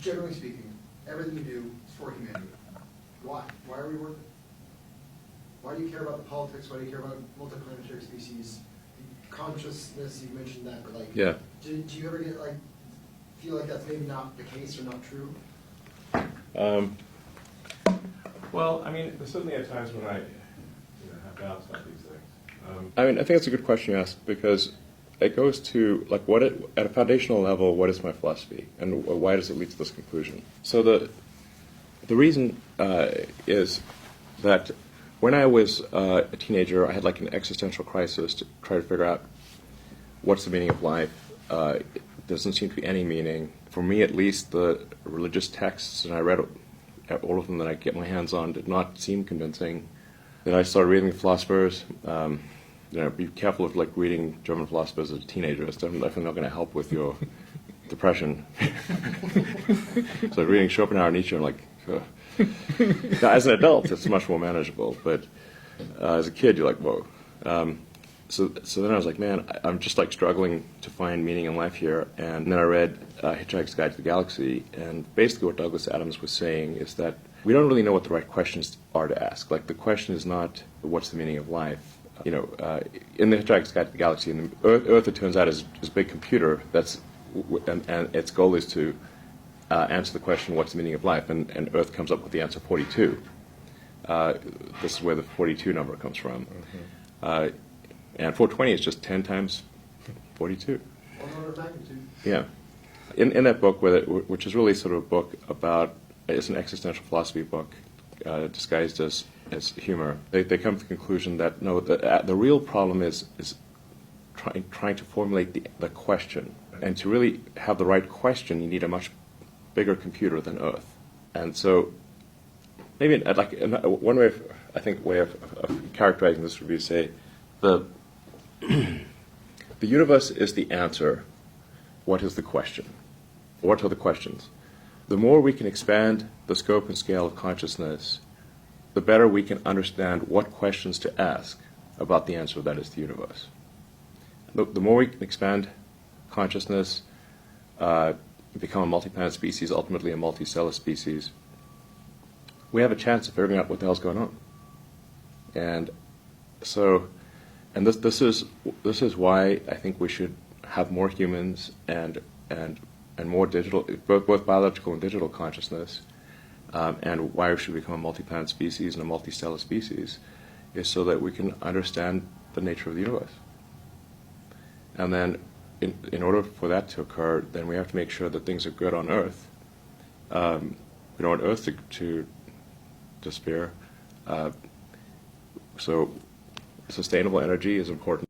generally speaking, everything you do is for humanity. Why? Why are we working? Why do you care about the politics? Why do you care about multiplanetary species? Consciousness, you mentioned that, but like, Yeah. do you ever get like, feel like that's maybe not the case or not true? Well, I mean, there's certainly at times when I have doubts about these things. I mean, I think it's a good question you ask, because it goes to, like, at a foundational level, what is my philosophy, and why does it lead to this conclusion? So the reason is that when I was a teenager, I had like an existential crisis to try to figure out what's the meaning of life. There doesn't seem to be any meaning. For me, at least, the religious texts, and I read all of them that I get my hands on, did not seem convincing. Then I started reading the philosophers. Be careful of like reading German philosophers as a teenager. It's definitely not going to help with your depression. So reading Schopenhauer and Nietzsche, I'm like, ugh. Now, as an adult, it's much more manageable, but as a kid, you're like, whoa. So then I was like, man, I'm just like struggling to find meaning in life here. And then I read Hitchhiker's Guide to the Galaxy, and basically what Douglas Adams was saying is that we don't really know what the right questions are to ask. Like, the question is not what's the meaning of life. In the Hitchhiker's Guide to the Galaxy, and Earth, it turns out, is a big computer and its goal is to answer the question, what's the meaning of life? And Earth comes up with the answer 42. This is where the 42 number comes from. Mm-hmm. And 420 is just 10 times 42. One order of magnitude. Yeah. In that book, which is really sort of a book about, it's an existential philosophy book disguised as humor, they come to the conclusion that, no, the real problem is trying to formulate the question. And to really have the right question, you need a much bigger computer than Earth. And so maybe like one way of characterizing this would be to say the universe is the answer. What is the question? What are the questions? The more we can expand the scope and scale of consciousness, the better we can understand what questions to ask about the answer that is the universe. The more we can expand consciousness, become a multi-planet species, ultimately a multicellular species, we have a chance of figuring out what the hell's going on. And so, and this is why I think we should have more humans and more digital, both biological and digital consciousness, and why we should become a multi-planet species and a multicellular species, is so that we can understand the nature of the universe. And then, in order for that to occur, then we have to make sure that things are good on Earth. We don't want Earth to disappear. So sustainable energy is important.